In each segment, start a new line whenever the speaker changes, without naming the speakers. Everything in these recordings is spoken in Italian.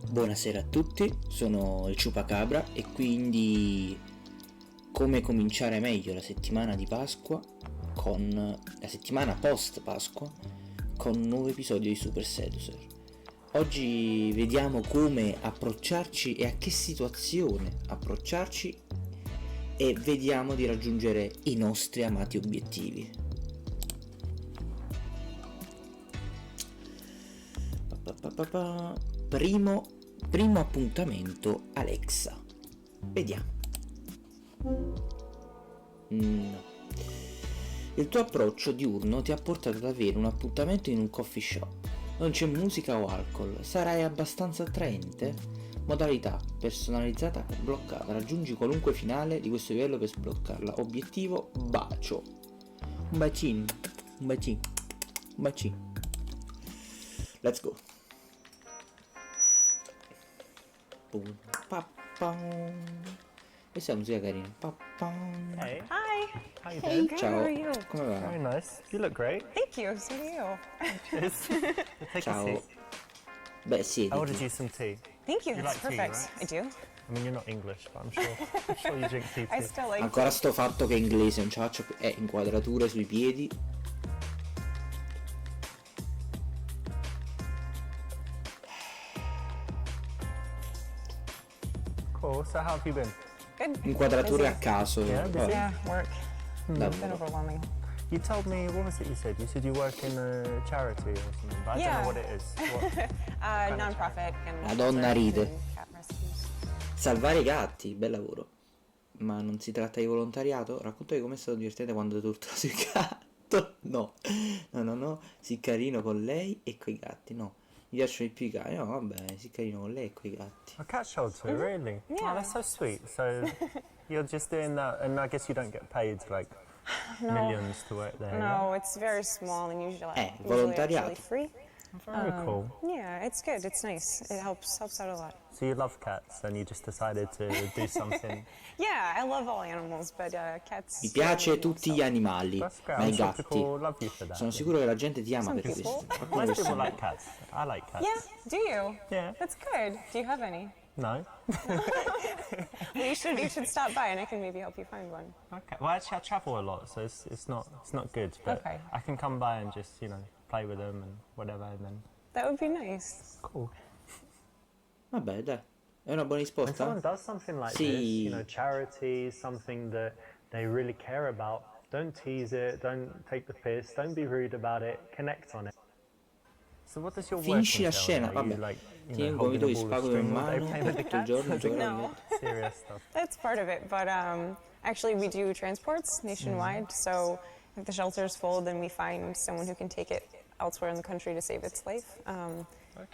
Buonasera a tutti, sono il Chupacabra e quindi come cominciare meglio la settimana di Pasqua con la settimana post Pasqua con un nuovo episodio di Super Seducer. Oggi vediamo come approcciarci e a che situazione approcciarci e vediamo di raggiungere i nostri amati obiettivi. Primo appuntamento Alexa. Vediamo. No. Il tuo approccio diurno ti ha portato ad avere un appuntamento in un coffee shop. Non c'è musica o alcol. Sarai abbastanza attraente? Modalità personalizzata bloccata. Raggiungi qualunque finale di questo livello per sbloccarla. Obiettivo bacio. Un bacino. Un bacino. Un bacino. Let's go. Questa è la musica carina.
Hey. Hi. How you
Hey,
doing?
good.
Ciao.
How are you?
Come va?
Very nice. You look great.
Thank you. So do you.
Cheers. Take a
Ciao.
seat.
Beh, sì.
I ordered you some tea.
Thank you.
You
That's
like tea,
perfect.
right?
I do.
I mean, you're not English, but I'm sure you drink tea
I
too.
still like.
Ancora sto fatto che inglese non ce la faccio più. Inquadrature sui piedi.
Cool. So how have you been?
Good.
Inquadrature
Busy.
a caso.
Yeah, busy.
Vabbè,
Yeah, work. It's been
lavoro.
overwhelming.
You told me, what was it you said? You said you work in a charity or something, but I don't
Yeah.
know what it is. What?
Non-profit and
Madonna ride.
and cat rescues.
Salvare i gatti, bel lavoro. Ma non si tratta di volontariato? Raccontami com'è stato divertente quando torturato il gatto. No. Sii carino con lei e coi gatti. No. Mi piacciono di più i cani. No, vabbè, sii carino con lei e coi gatti.
A cat shelter, really?
Yeah.
Oh, that's so sweet. So you're just doing that, and I guess you don't get paid like millions to work there.
No, it's very small and usually
volontariato.
actually free.
Very cool.
Yeah, it's good. It's nice. It helps out a lot.
So you love cats, and you just decided to do something.
Yeah, I love all animals, but cats.
Mi piace tutti gli animali,
That's great.
ma i
I'm sure
gatti.
people love you for that.
Sono sicuro che la gente ti ama
Some
per
people.
questo. Alcune
Most people
persone.
like cats. I like cats.
Yeah, do you?
Yeah.
That's good. Do you have any?
No.
Well, you should stop by and I can maybe help you find one.
Okay. Well, actually, I travel a lot, so it's not good. But
Okay.
I can come by and just play with them and whatever, and then
That would be nice.
cool.
Vabbè, dai. È una buona
When someone
risposta?
does something like
Sì.
this, charity, something that they really care about, don't tease it, don't take the piss, don't be rude about it, connect on it. So what does your work
Finisci la
entail
scena,
there? Are you,
vabbè.
like,
Tieni un
holding
gomito
a
di
ball of
spago in
string all day
mano
playing with the
tutto il giorno,
cats?
giocare
No.
Serious stuff.
That's part of it, but actually we do transports nationwide, so if the shelter's full, then we find someone who can take it elsewhere in the country to save its life.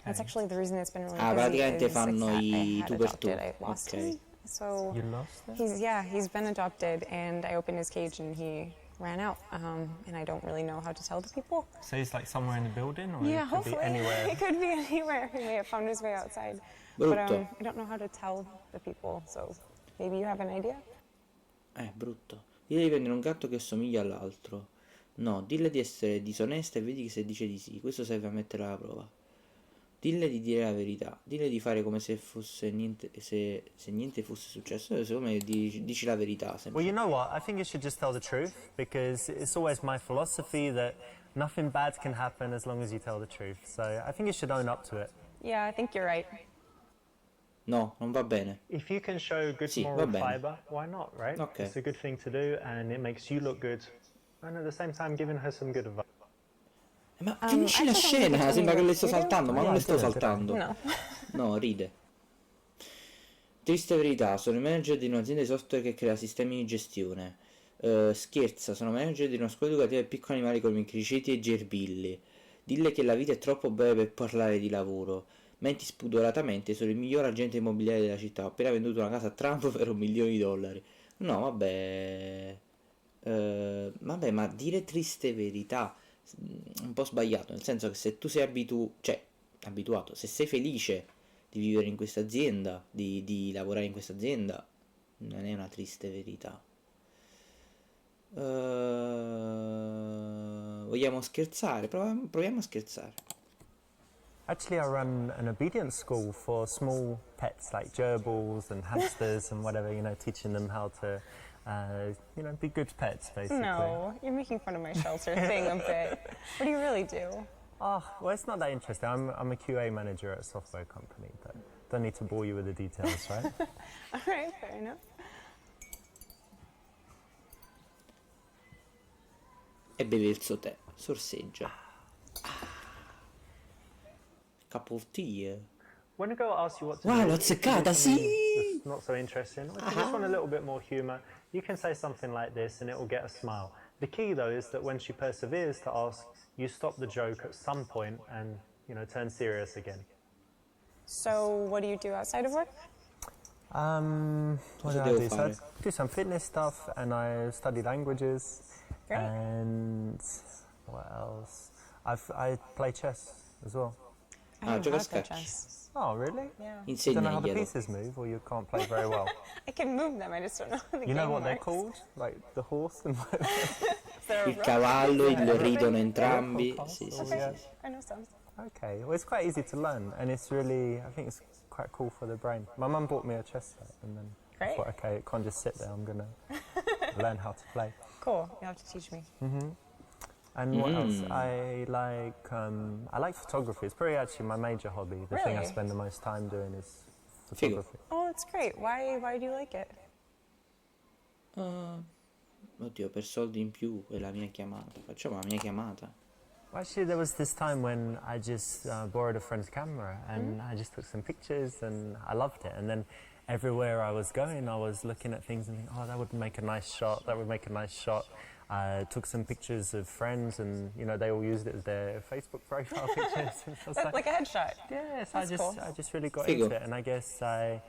That's actually the reason it's been really busy.
praticamente
is the
fanno
cat
i
I had
tu per tu.
adopted, I lost
Ok.
him. So
You lost it?
he's been adopted, and I opened his cage and he ran out, and I don't really know how to tell the people.
So he's like somewhere in the building, or
Yeah,
it could be
hopefully
anywhere?
he could be anywhere. He may have found his way outside, but
Brutto.
I don't know how to tell the people. So maybe you have an idea.
Brutto. Dille di prendere un gatto che somiglia all'altro. No, dille di essere disonesta e vedi che se dice di sì. Questo serve a mettere alla prova. Dille di dire la verità. Dille di fare come se fosse niente, se niente fosse successo. Secondo me dici la verità sempre.
Well, you know what? I think you should just tell the truth, because it's always my philosophy that nothing bad can happen as long as you tell the truth. So I think you should own up to it.
Yeah, I think you're right.
No, non va bene.
If you can show good
Sì, va
moral
bene.
fiber, why not, right?
Okay.
It's a good thing to do, and it makes you look good. And at the same time, giving her some good advice.
Ma finisci la
actually, don't think
scena,
it's
sembra che
me.
le sto
You do?
saltando, ma non le sto saltando.
No.
No, ride. Triste verità, sono il manager di un'azienda di software che crea sistemi di gestione. Scherza, sono manager di una scuola educativa per piccoli animali come criceti e gerbilli. Dille che la vita è troppo breve per parlare di lavoro. Menti spudoratamente, sono il miglior agente immobiliare della città. Ho appena venduto una casa a Trump per $1 milione. No, vabbè. Vabbè, ma dire triste verità un po' sbagliato, nel senso che se tu sei abituato, se sei felice di vivere in questa azienda, di lavorare in questa azienda, non è una triste verità. Vogliamo scherzare? Proviamo a scherzare.
Actually, I run an obedience school for small pets like gerbils and hamsters and whatever, you know, teaching them how to, you know, be good pets, basically.
No, you're making fun of my shelter thing a bit. What do you really do?
Oh, well, it's not that interesting. I'm a QA manager at a software company. Don't need to bore you with the details, right?
All right, fair enough.
E beve il suo tè, sorseggia. Cup of tea.
When a girl asks you what to
Wow,
do,
l'ho
if you do
azzeccata,
something
sì!
that's not so interesting, or if you just want a little bit more humour, you can say something like this and it will get a smile. The key, though, is that when she perseveres to ask, you stop the joke at some point and, you know, turn serious again.
So, what do you do outside of work?
What
Cosa
do I
devo
do? So I
fare?
do some fitness stuff and I study languages.
Great.
And what else? I play chess as well.
I
Ah,
know
gioca
how
a
to play
scacchi.
chess.
Oh, really?
Yeah.
You don't know how the
Insegnaglielo.
pieces move, or you can't play very well?
I can move them, I just don't know how the
You know
game
what they're
works.
called? Like the horse and
Is there a
Il
rook?
cavallo,
Yeah.
lo ridono
Yeah.
entrambi.
Yeah.
Sì, sì,
Okay.
sì,
Okay,
sì.
I know some.
Okay, well, it's quite easy to learn, and it's really, I think it's quite cool for the brain. My mum bought me a chess set, and then I
Great.
thought, okay, it can't just sit there, I'm gonna learn how to play.
Cool, you'll have to teach me.
And what else? I like photography. It's probably actually my major hobby. The thing I
Really?
spend the most time doing is photography.
Oh, that's great. Why do you like it?
Oddio, per soldi in più è la mia chiamata. Facciamo la mia chiamata.
Actually, there was this time when I just borrowed a friend's camera and I just took some pictures and I loved it. And then everywhere I was going, I was looking at things and thinking, oh, that would make a nice shot, that would make a nice shot. I took some pictures of friends and, you know, they all used it as their Facebook profile pictures. And so I was
Like a headshot.
yes,
That's cool.
I just really got
Figo.
into it. And I guess I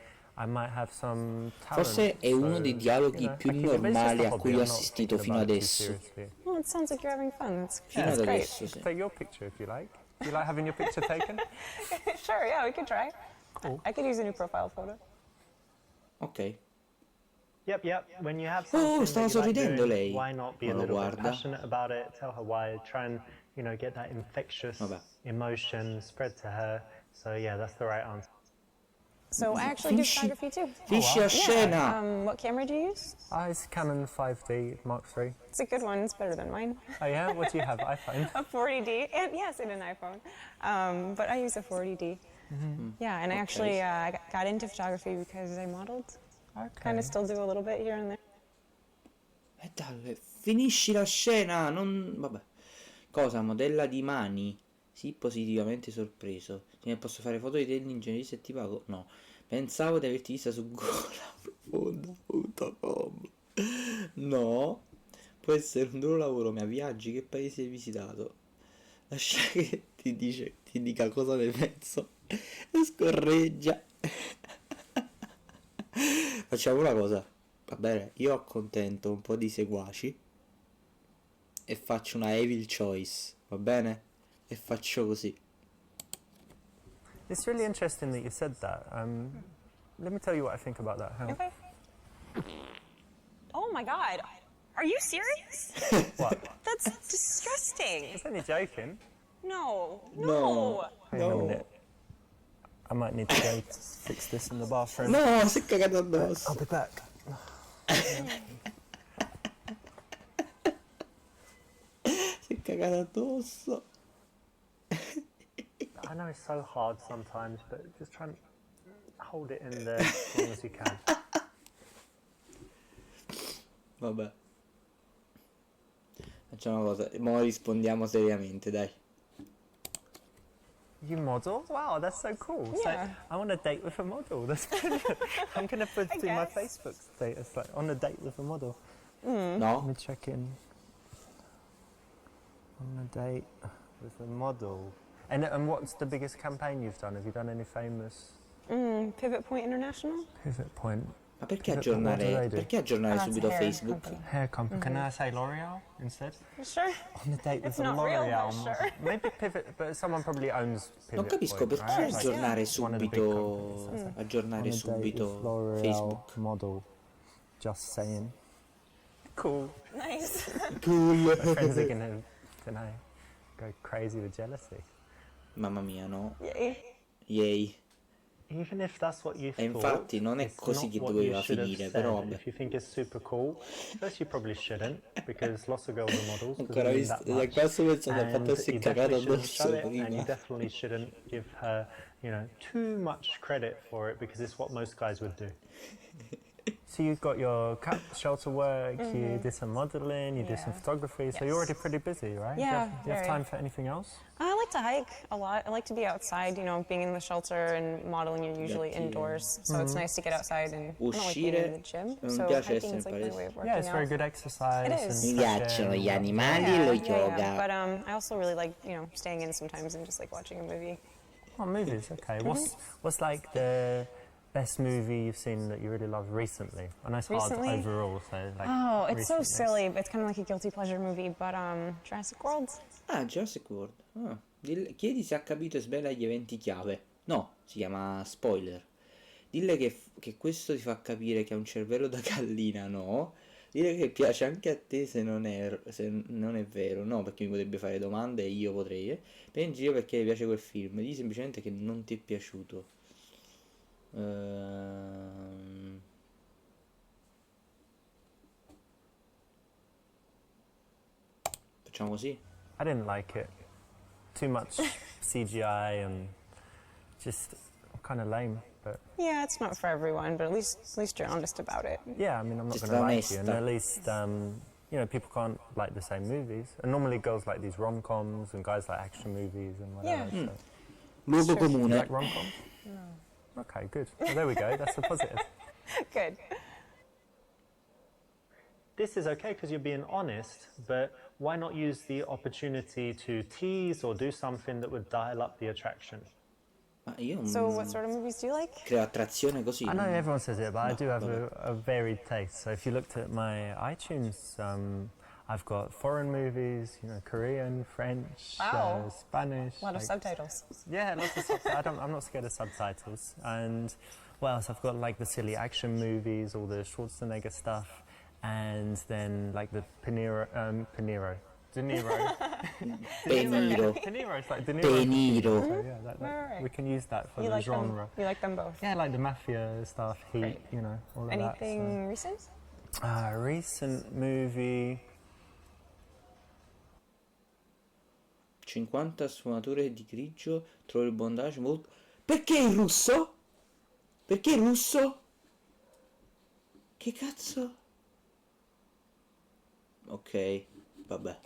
might have some talent.
Forse è uno dei dialoghi più
I keep it, but it's just
normali
a
a
hobby,
cui
I'm
ho
not
assistito
thinking
fino
about it too
adesso.
seriously.
Well, it sounds like you're having fun.
Fino
That's
ad
great.
adesso, sì.
Take your picture if you like. Do you like having your picture taken?
Sure, yeah, we could try.
Cool.
I could use a new profile photo.
Ok.
Yep. When you have something
stava
that you like
sorridendo
doing,
lei.
why not be a
Non lo
little bit
guarda.
passionate about it? Tell her why. Try and, you know, get that infectious
Vabbè.
emotion spread to her. So yeah, that's the right answer.
So I actually do
Finisci-
photography too.
Finisci la scena!
What camera do you use?
It's Canon 5D Mark III.
It's a good one. It's better than mine.
Oh yeah, what do you have? iPhone?
A 40D, and yes, and an iPhone. But I use a 40D. Yeah, and I actually got into photography because I modeled.
Okay.
Kind of still do a little bit here and there.
E dai, finisci la scena, non... Vabbè. Cosa? Modella di mani? Sì, positivamente sorpreso. Ne posso fare foto di te all'ingegneria se ti pago? No. Pensavo di averti vista su golaprofonda.com. No. Può essere un duro lavoro, ma viaggi, che paese hai visitato? Lascia che ti dica cosa ne penso. E scorreggia. Facciamo una cosa, va bene? Io accontento un po' di seguaci e faccio una evil choice, va bene? E faccio così.
It's really interesting that you said that. Let me tell you what I think about that. Hang on.
Okay. Oh my God. Are you serious?
What?
That's disgusting.
I was only joking.
No.
No.
Hang on a minute. I might need to go to fix this in the bathroom.
No, si è cagato addosso.
I'll be back.
Si è cagato addosso.
I know it's so hard sometimes, but just try and hold it in there as long as you can.
Vabbè. Facciamo una cosa, mo rispondiamo seriamente, dai.
You model? Wow, that's so cool.
Yeah.
So I want a date with a model. That's brilliant. I'm going to put it in my
guess.
Facebook status, like, on a date with a model.
No?
Let me check in. On a date with a model. And what's the biggest campaign you've done? Have you done any famous
Pivot Point International?
pivot point?
Ma perché
What do they
aggiornare?
do?
Perché aggiornare
That's
subito
hair
Facebook?
company.
Hair company. Can I say L'Oreal instead?
Sure.
On a date
It's
with a
not real,
L'Oreal
but
model.
sure.
Maybe pivot, but someone probably owns pivot.
Non capisco
Point,
perché
right?
aggiornare
One of the big
subito
companies.
aggiornare
On a date with
subito
L'Oreal
Facebook.
model. Just saying. Cool.
Nice.
Cool.
My friends are gonna go crazy with jealousy.
Mamma mia, no.
Yay.
Yay.
Even if that's what you
E
thought,
infatti non è
it's
così
not
che
what you
doveva
should have
finire,
said.
però vabbè.
If you think it's super cool, first you probably shouldn't, because lots of girls are models.
Ancora
Doesn't mean
visto,
that much.
questo pensato al fatto che
And
si è
you
cagato
definitely shouldn't show
addosso
it, and you
prima.
definitely shouldn't give her, you know, too much credit for it, because it's what most guys would do. So you've got your cat shelter work, you did some modeling, you did some
Yeah.
photography, so you're
Yes.
already pretty busy, right?
Yeah,
Do you have
very.
time for anything else?
I like to hike a lot. I like to be outside, you know, being in the shelter and modeling, you're usually
Infatti,
indoors. So it's nice to get outside and I don't like being
uscire,
in the gym.
non
So
piace
hiking
essere
is
in
like my
palestra.
way of working
Yeah, it's very
out.
good exercise.
It
and
is.
Mi
fresh air
piacciono
and
gli
all that.
animali e lo yoga.
But I also really like, you know, staying in sometimes and just like watching a movie.
Oh, movies, okay. What's like the best movie you've seen that you really love recently? I know it's hard
Recently?
overall, so like.
Oh, it's so
recent, yes.
silly. It's kind of like a guilty pleasure movie, but Jurassic World.
Ah, Jurassic World. Ah. Chiedi se ha capito e svela gli eventi chiave. No, si chiama spoiler. Dille che questo ti fa capire che ha un cervello da gallina, no. Dire che piace anche a te se non è vero, no, perché mi potrebbe fare domande e io potrei. Prendi in giro perché ti piace quel film. Dì semplicemente che non ti è piaciuto. Facciamo così.
I didn't like it. Too much CGI and just kind of lame. But
Yeah, it's not for everyone, but at least you're honest about it.
yeah, I mean, I'm not
Just
going to lie to you. And
onesta.
at least, you know, people can't like the same movies. And normally girls like these rom-coms and guys like action movies and whatever.
Yeah.
So.
Luogo
Sure.
Do you
comune.
like rom-coms? No. Okay, good. Well, there we go. That's a positive.
Good.
This is okay because you're being honest, but why not use the opportunity to tease or do something that would dial up the attraction?
Ma io
So, what sort of movies do you like?
creo attrazione così.
I know everyone says it, but I
No,
do have
vabbè.
a varied taste. So if you looked at my iTunes, I've got foreign movies, you know, Korean, French,
Wow.
Spanish.
A lot of
like-
subtitles.
Yeah, lots of subtitles. I'm not scared of subtitles. And what else? I've got like the silly action movies, all the Schwarzenegger stuff, and then like the De Niro.
Peniro.
De Niro, it's like De Niro.
Peniro.
So, yeah,
Alright.
we can use that for
You
the
like
genre.
them? You like them both?
Yeah, like the mafia stuff, Heat,
Great.
you know, all of
Anything recent?
that. So. Recent movie.
50 sfumature di grigio. Trovo il bondage molto. Perché il russo? Perché il russo? Che cazzo? Ok, vabbè.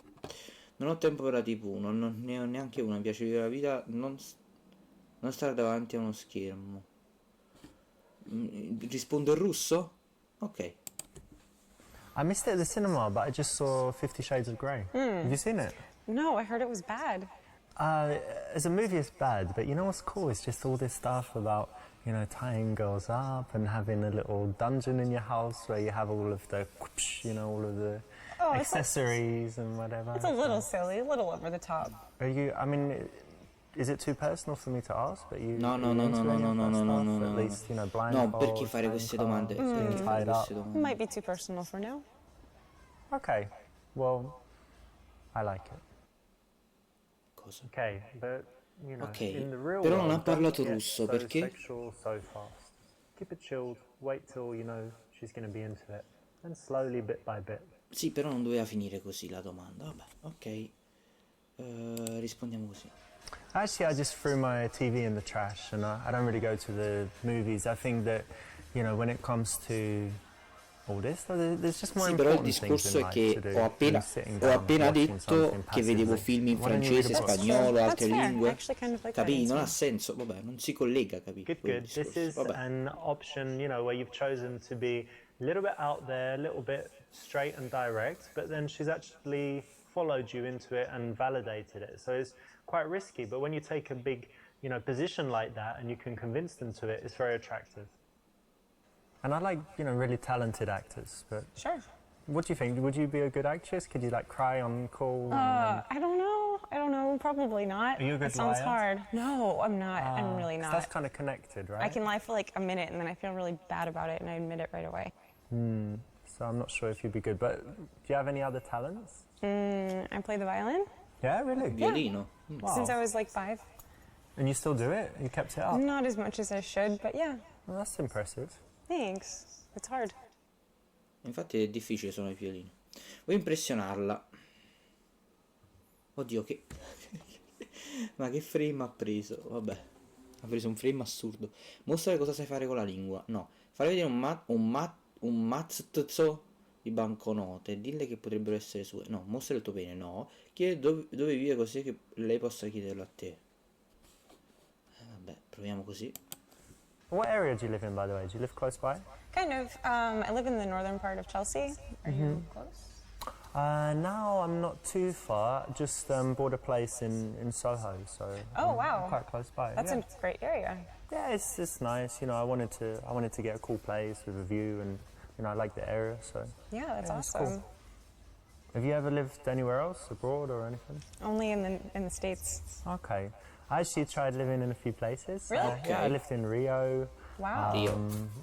Non ho tempo per la TV, non ne ho neanche una. Mi piace vivere la vita, non stare davanti a uno schermo. Rispondo in russo? Ok.
I missed it at the cinema, but I just saw 50 Shades of Grey. Have you seen it?
No, I heard it was bad.
As a movie, it's bad, but you know what's cool? It's just all this stuff about, you know, tying girls up and having a little dungeon in your house where you have all of the, you know, all of the
Oh, it's
accessories and whatever.
It's a little silly, a little over the top.
Are you? I mean, is it too personal for me to ask? But you?
No, no,
are you
no,
into
no,
any
no,
of
no,
that
no, no,
stuff?
no,
At
no.
least, you know,
No,
blindfolds,
perché fare queste domande?
handcuffs,
Perché
being
fare
tied up.
queste
It
domande?
might be too personal for now.
Okay, well, I like it.
Cosa?
Okay, but you know,
Ok,
in the real
però
world,
non ha parlato
don't get
russo,
so
perché?
sexual so fast. Keep it chilled. Wait till you know she's going to be into it, and slowly, bit by bit.
Sì, però non doveva finire così la domanda. Vabbè, ok. Rispondiamo così.
Actually, I just threw my TV in the trash, and I don't really go to the movies. I think that, you know, when it comes to all this, there's just more
Sì, però il
important things
discorso
in
è
life
che
to do
ho
than
appena,
sitting
ho
down and
appena
watching
detto
something
che vedevo
passively.
film in
Why don't you read
francese,
a book?
That's
spagnolo,
true.
altre
That's fair. I
lingue.
actually kind of like
Capì?
that
Non ha
answer.
senso, vabbè, non si collega, capì?
Good,
quel
good. This
discorso.
is
Vabbè.
an option, you know, where you've chosen to be a little bit out there, a little bit straight and direct, but then she's actually followed you into it and validated it. So it's quite risky, but when you take a big, you know, position like that and you can convince them to it, it's very attractive. And I like, you know, really talented actors, but
Sure.
what do you think? Would you be a good actress? Could you like cry on call?
I don't know. I don't know. Probably not.
Are you a good
That sounds
liar?
hard. No, I'm not. I'm really
'Cause
not.
That's kind of connected, right?
I can lie for like a minute and then I feel really bad about it and I admit it right away.
So I'm not sure if you'd be good, but do you have any other talents?
I play the violin
Yeah, really?
Violino?
Wow.
since I was like 5.
And you still do it? You kept it up?
Not as much as I should, but yeah.
Well, that's impressive.
Thanks. It's hard.
Infatti è difficile suonare il violino. Vuoi impressionarla? Oddio, che... Ma che frame ha preso? Vabbè. Ha preso un frame assurdo. Mostra cosa sai fare con la lingua. No. Fare vedere un mazzo di banconote. Dille che potrebbero essere sue. No. Mostra il tuo pene. No. Chiede dove vive così che lei possa chiederlo a te. Vabbè, proviamo così.
What area do you live in, by the way? Do you live close by?
Kind of. I live in the northern part of Chelsea. Are you close?
Now I'm not too far. Just bought a place in Soho, so
Oh, wow.
I'm quite close by.
That's
yeah.
a great area.
Yeah, it's nice. You know, I wanted to get a cool place with a view, and you know, I like the area. So
Yeah, that's
yeah, it's
awesome.
cool. Have you ever lived anywhere else, abroad or anything?
Only in the States.
Okay, I actually tried living in a few places.
Really?
Yeah, I
Okay.
lived in Rio.
Wow.
Rio.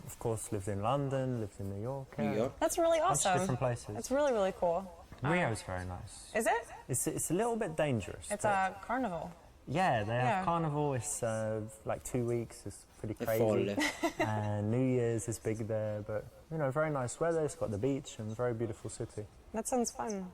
Of course, lived in London, lived in New York.
New
yeah.
York.
That's really
Bunch of
awesome.
different places.
It's really, really cool.
Rio's very nice.
Is it?
It's a little bit dangerous.
It's
but
a carnival.
yeah, they
yeah.
have carnival. It's like 2 weeks. It's pretty
È
crazy.
folle.
And New Year's is big there, but you know, very nice weather. It's got the beach and very beautiful city.
That sounds fun.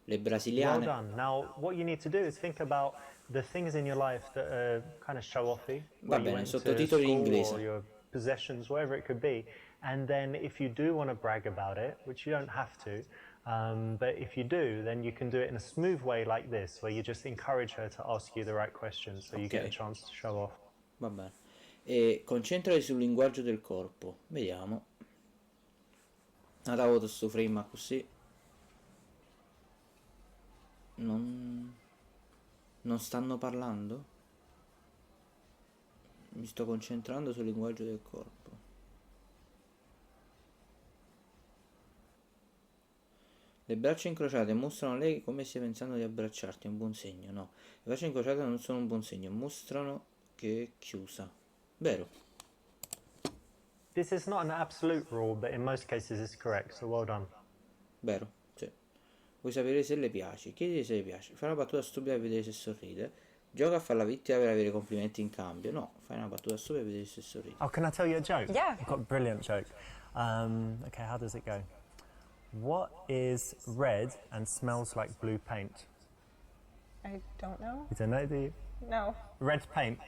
Le
Well
brasiliane.
done. Now, what you need to do is think about the things in your life that are kind of show-offy.
Va bene, sottotitoli in inglese.
Or your possessions, whatever it could be. And then if you do want to brag about it, which you don't have to, but if you do, then you can do it in a smooth way like this, where you just encourage her to ask you the right questions so you get a
Ok.
chance to show off.
Va bene. E concentrati sul linguaggio del corpo. Vediamo. Andavo questo frame così. Non stanno parlando? Mi sto concentrando sul linguaggio del corpo. Le braccia incrociate mostrano a lei come stia pensando di abbracciarti, è un buon segno, no. Le braccia incrociate non sono un buon segno, mostrano che è chiusa. Vero.
This is not an absolute rule, but in most cases it's correct, so well done.
Vero, sì. Vuoi sapere se le piaci? Chiedi se le piace. Fai una battuta stupida e vedere se sorride. Gioca a fare la vittima per avere complimenti in cambio. No, fai una battuta stupida e vedere se sorride.
Oh, can I tell you a joke?
Yeah.
I've got a brilliant joke. Okay, how does it go? What is red and smells like blue paint?
I don't know.
You don't know, do you?
No.
Red paint.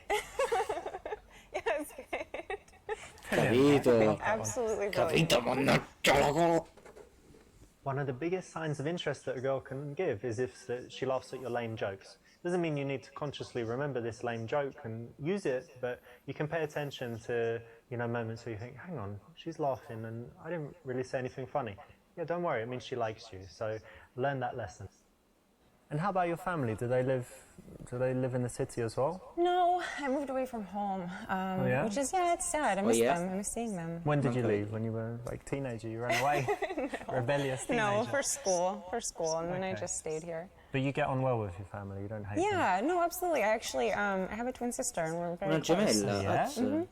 Yeah, it's good.
Capito?
Absolutely brilliant.
Capito, mannaggia la cola.
One of the biggest signs of interest that a girl can give is if she laughs at your lame jokes. Doesn't mean you need to consciously remember this lame joke and use it, but you can pay attention to, you know, moments where you think, hang on, she's laughing and I didn't really say anything funny. Yeah, don't worry, it means she likes you. So learn that lesson. And how about your family? Do they live in the city as well?
No, I moved away from home,
yeah?
which is, yeah, it's sad. I miss
yeah?
them. I miss seeing them.
When did you
Okay.
leave? When you were like a teenager, you ran away? Rebellious teenager.
No, for school, and then I
Okay.
just stayed here.
But you get on well with your family, you don't hate them?
Yeah, no, absolutely. I actually, I have a twin sister, and we're very
Una
close.
gemella?
Yeah?
Azz.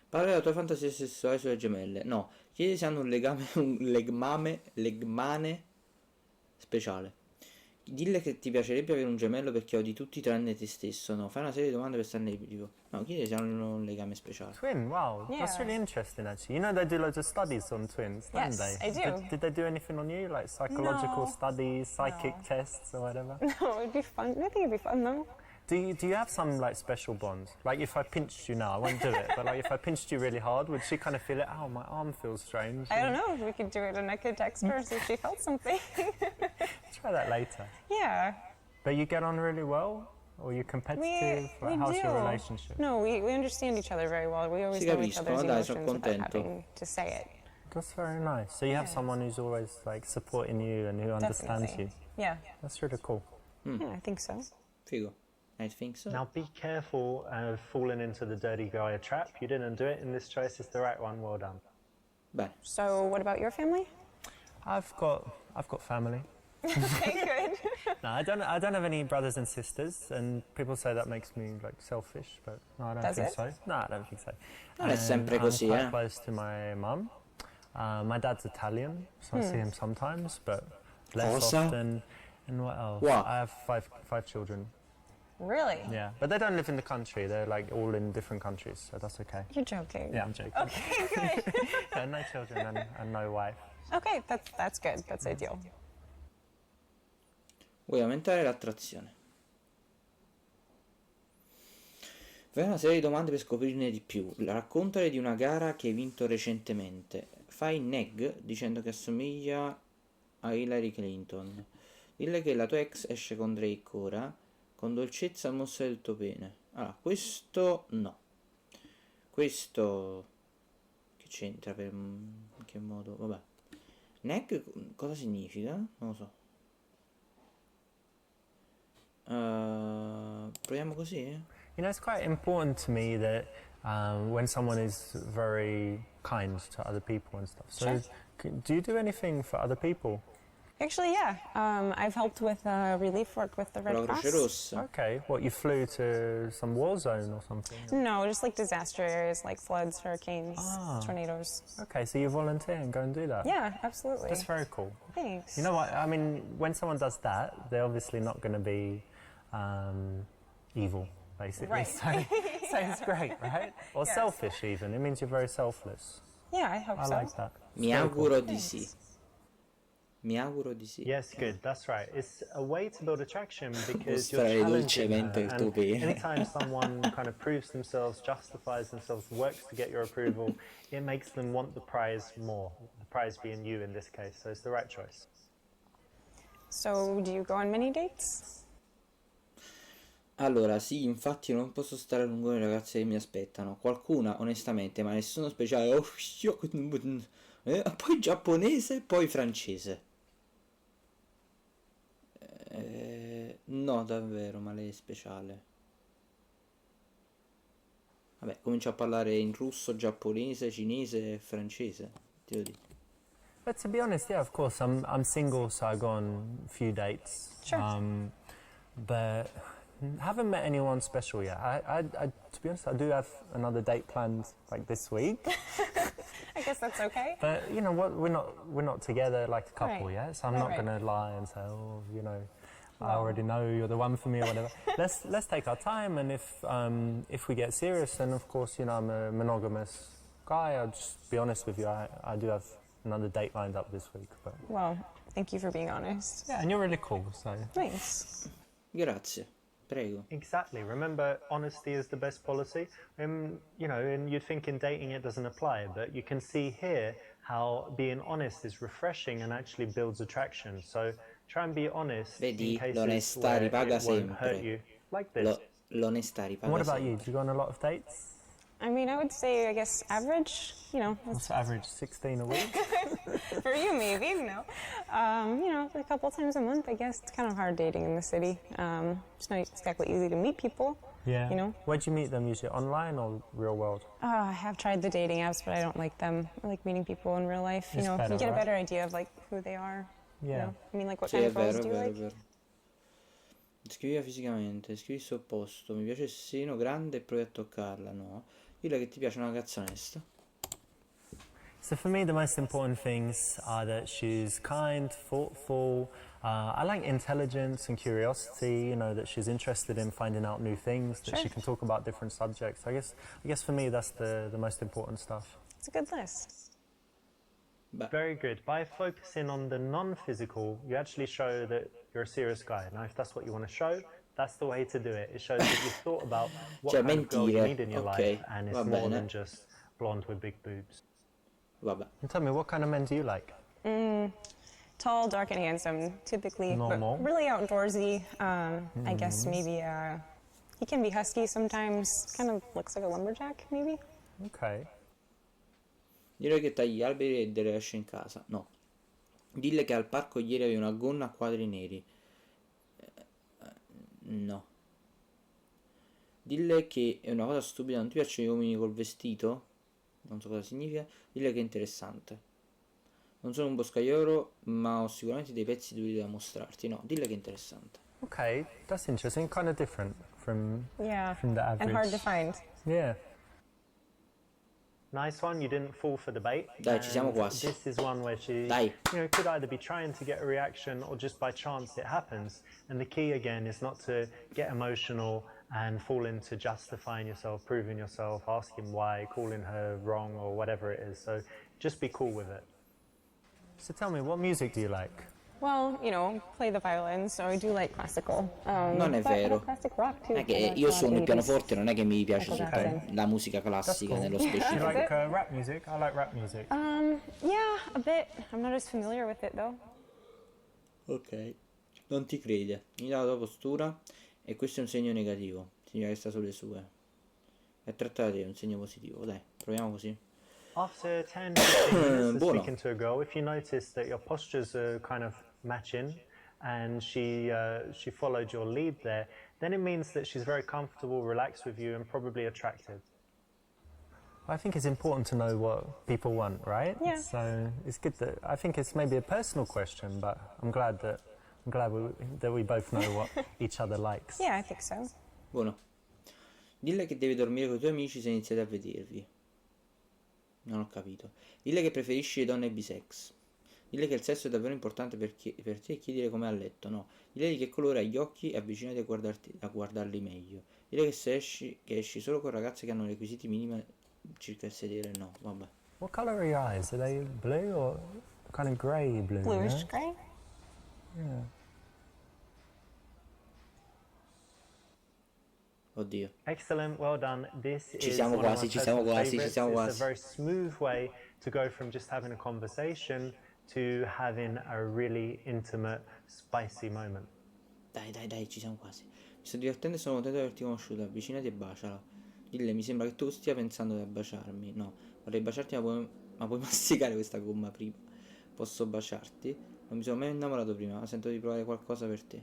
Parla della tua fantasia sessuale sulle gemelle. No, chiedi se hanno un legmane speciale. Dille che ti piacerebbe avere un gemello perché odi tutti tranne te stesso. No, fai una serie di domande per starne tipo. No, chiedi se hanno un legame speciale.
Twin, wow, that's
Yeah.
really interesting actually. You know they do loads of studies on twins, don't
Yes,
they?
I do.
Did they do anything on you, like psychological
No.
studies, psychic
No.
tests or whatever?
No, it'd be fun. I think it'd be fun, though.
Do you have some like special bonds? Like if I pinched you now, I won't do it, but like if I pinched you really hard, would she kind of feel it? Oh, my arm feels strange.
I don't know. We could do it, and I could text her see if she felt something.
Try that later.
Yeah,
But you get on really well? Or you're competitive?
we
Like, how's
do.
your relationship?
No, we understand each other very well. We always
Si
know each
capiscono,
other's
dai, sono
emotions without
contento.
having to say it.
That's very nice. So you have
Yeah.
someone who's always like supporting you and who understands
Definitely.
you.
Yeah.
That's really cool.
Yeah, I think so.
Figo. I think so.
Now be careful of falling into the dirty Gaia trap. You didn't do it, and this choice is the right one. Well done.
Bene.
So, what about your family?
I've got family.
Okay, good.
No, I don't have any brothers and sisters, and people say that makes me like selfish, but no, I don't
Does
think
it?
so. No, I don't think so.
Non è sempre
I'm
così,
quite
eh.
close to my mum. My dad's Italian, so I see him sometimes, but less
Cosa?
often. And what else?
What?
I have five children.
Really?
Yeah, but they don't live in the country. They're like all in different countries, so that's okay.
You're joking.
Yeah, I'm joking.
Okay, good.
Yeah, no children and no wife.
Okay, that's good. That's ideal.
Vuoi aumentare l'attrazione? Fai una serie di domande per scoprirne di più. Raccontale di una gara che hai vinto recentemente. Fai neg dicendo che assomiglia a Hillary Clinton. Dille che la tua ex esce con Drake ora. Con dolcezza mostra il tuo pene. Allora, questo no. Questo... Che c'entra per... In che modo? Vabbè. Neg cosa significa? Non lo so. Proviamo così?
You know, it's quite important to me that when someone is very kind to other people and stuff. So,
Sure.
do you do anything for other people?
Actually, yeah. I've helped with relief work with the Red
La Croce
Cross.
Rossa.
Okay, what, you flew to some war zone or something?
No, just like disaster areas like floods, hurricanes,
Ah.
tornadoes.
Okay, so you volunteer and go and do that?
Yeah, absolutely.
That's very cool.
Thanks.
You know what, I mean, when someone does that, they're obviously not going to be evil, basically.
Right.
So it's great, right? Or
Yes.
selfish even. It means you're very selfless.
Yeah, I hope
I
so.
like that.
Mi auguro di sì. Mi auguro di sì.
Yes, good. That's right. It's a way to build attraction because you're
Mostrare
challenging
dolcemente
her.
il tuo
And
pene.
anytime someone kind of proves themselves, justifies themselves, works to get your approval, it makes them want the prize more. The prize being you in this case. So it's the right choice.
So, do you go on many dates?
Allora, sì, infatti non posso stare a lungo con le ragazze che mi aspettano. Qualcuna, onestamente, ma nessuno speciale. Poi giapponese, poi francese. No, davvero, ma lei è speciale. Vabbè, comincio a parlare in russo, giapponese, cinese e francese. Ti lo dico.
But to be honest, yeah, of course, I'm single, so I go on a few dates.
Sure.
But haven't met anyone special yet. I, to be honest, I do have another date planned like this week.
I guess that's okay.
But you know what? We're not together like a couple
Right.
yet. So I'm
Right,
not
right.
going to lie and say, oh, you know, I
Well.
already know you're the one for me or whatever. let's take our time, and if we get serious, then of course, you know, I'm a monogamous guy. I'll just be honest with you. I do have another date lined up this week. But
Well, thank you for being honest.
yeah, and you're really cool. So
Thanks.
Grazie, prego.
exactly. Remember, honesty is the best policy. You know, and you'd think in dating it doesn't apply, but you can see here how being honest is refreshing and actually builds attraction. So try and be honest
Vedi,
in cases
l'onestà
where
ripaga
it won't hurt
sempre.
you. Like this.
L'onestà ripaga
And what about
sempre.
you? Do you go on a lot of dates?
I mean, I would say, I guess, average. You know,
What's the average? 16 a week?
for you maybe, you know. You know, a couple times a month, I guess. It's kind of hard dating in the city. It's not exactly easy to meet people.
Yeah.
You know?
Where'd you meet them? Usually online or real world?
I have tried the dating apps, but I don't like them. I like meeting people in real life. You
It's
know,
better,
you get a
right?
better idea of like who they are. You
Yeah.
know? I mean, like what
Sì,
kind
è
of girls
vero, è
do you
vero, è
like?
vero. Scrivila fisicamente, scrivi il suo opposto. Mi piace il seno grande e provi a toccarla, no? Dille che ti piace una ragazza onesta.
So for me, the most important things are that she's kind, thoughtful. I like intelligence and curiosity. You know, that she's interested in finding out new things. That
Sure.
she can talk about different subjects. I guess for me, that's the most important stuff.
It's a good list.
Beh,
Very good. By focusing on the non-physical, you actually show that you're a serious guy. Now, if that's what you want to show, that's the way to do it. It shows that you've thought about what
Cioè,
kind of girl you
mentire.
need in your
Ok,
life, and it's
va
more
bene.
than just blonde with big boobs.
vabbè.
And tell me, what kind of men do you like?
Tall, dark, and handsome, typically.
Normal.
But really outdoorsy. I guess maybe he can be husky sometimes. Kind of looks like a lumberjack, maybe.
Okay.
Direi che tagli gli alberi e delle esce in casa. No. Dille che al parco ieri avevi una gonna a quadri neri. No. Dille che è una cosa stupida, non ti piacciono gli uomini col vestito? Non so cosa significa. Dille che è interessante. Non sono un boscaiolo, ma ho sicuramente dei pezzi duri da mostrarti. No, dille che è interessante.
Okay, that's interesting. Kind of different from
Yeah.
the average.
And hard to find.
Yeah. nice one. You didn't fall for the bait.
Dai, ci siamo
And
quasi.
This is one where she,
Dai.
could either be trying to get a reaction or just by chance it happens. And the key again is not to get emotional and fall into justifying yourself, proving yourself, asking why, calling her wrong or whatever it is. So just be cool with it. So tell me, what music do you like?
Well, play the violin, so I do like classical.
Non è
but I
vero.
like classic rock too.
Non è che
I like
io
a lot
suono
of
il pianoforte, non è che mi piace
80s.
soltanto la musica classica nello
Do you
specifico.
like rap music? I like rap music.
Yeah, a bit. I'm not as familiar with it though.
Ok, non ti crede. Mi dà la tua postura e questo è un segno negativo. Significa che sta sulle sue. E trattare te è un segno positivo. Dai, proviamo così.
After 10-15 minutes of
Buono.
speaking to a girl, if you notice that your postures are kind of matching and she followed your lead there, then it means that she's very comfortable, relaxed with you and probably attracted. I think it's important to know what people want, right?
Yeah.
So it's good that I think it's maybe a personal question, but I'm glad that we both know what each other likes.
Yeah, I think so.
Buono. Dille che devi dormire con i tuoi amici se iniziate a vedervi. Non ho capito. Dille che preferisci le donne Ep.6. Dille che il sesso è davvero importante per te e chiedile com'è a letto. No. Dille di che colore hai gli occhi e avvicinati a guardarli meglio. Dille che se esci solo con ragazze che hanno requisiti minimi circa il sedere. No, vabbè.
What color are your eyes? Are they blue or kind of grey blue?
Bluish
yeah?
gray.
Yeah.
Oddio.
Excellent, well done. This
Ci
is
siamo
one of
quasi,
my
ci siamo
personal
quasi, ci
favorites.
siamo
It's
quasi.
a very smooth way to go from just having a conversation to having a really intimate, spicy moment.
Dai, ci siamo quasi. Mi sto divertendo e sono contento di averti conosciuto. Avvicinati e baciala. Dille, mi sembra che tu stia pensando di baciarmi. No, vorrei baciarti, ma puoi masticare questa gomma prima. Posso baciarti? Non mi sono mai innamorato prima, ma sento di provare qualcosa per te.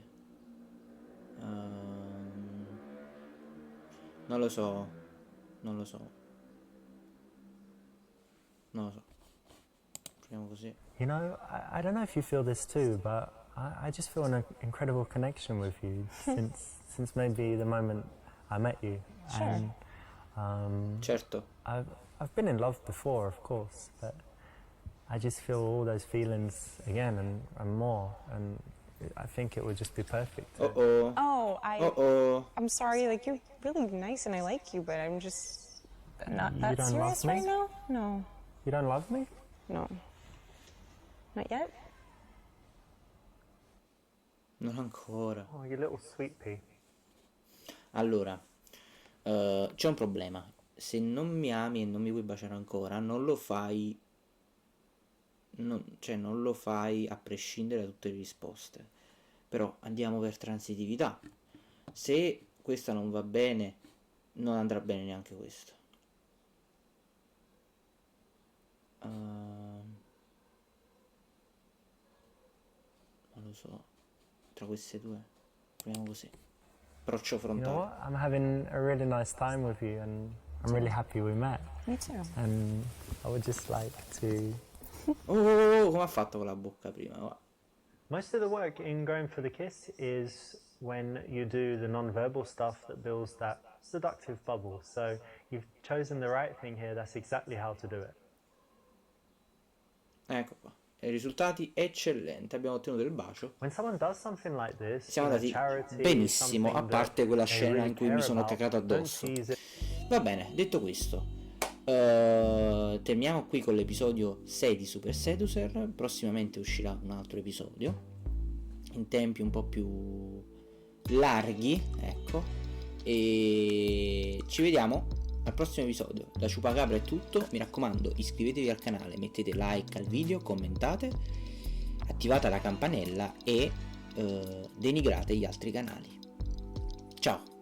Non lo so. Proviamo così.
You know, I don't know if you feel this too, but I just feel an incredible connection with you since maybe the moment I met you.
Sure.
And
Certo.
I've been in love before, of course, but I just feel all those feelings again and more, and I think it would just be perfect.
Oh.
I'm sorry. Like, you're really nice and I like you, but I'm just not
You
that
don't
serious
love me?
right now. No,
You don't love me?
no, not yet.
Non ancora.
Oh, you little sweet pea.
Allora, c'è un problema. Se non mi ami e non mi vuoi baciare ancora, non lo fai. Non lo fai a prescindere da tutte le risposte. Però andiamo per transitività. Se questa non va bene, non andrà bene neanche questo. Non lo so. Tra queste due, proviamo così. Approccio
You know
frontale.
what? I'm having a really nice time with you, and I'm really happy we met.
Me too.
And I would just like to.
Come ha fatto con la bocca prima? Va.
Most of the work in going for the kiss is when you do the non-verbal stuff that builds that seductive bubble. So you've chosen the right thing here. That's exactly how to do it.
Ecco qua. I risultati eccellenti. Abbiamo ottenuto il bacio.
When someone does something like this,
Siamo
in a
andati
charity,
benissimo, a
something
parte quella
that they
scena
really
in cui mi
care
sono
about,
cagato
don't
addosso.
tease it.
Va bene, detto questo, terminiamo qui con l'episodio 6 di Super Seducer. Prossimamente uscirà un altro episodio in tempi un po' più larghi, ecco, e ci vediamo al prossimo episodio. Da Chupacabra è tutto, mi raccomando, iscrivetevi al canale, mettete like al video, commentate, attivate la campanella e denigrate gli altri canali. Ciao!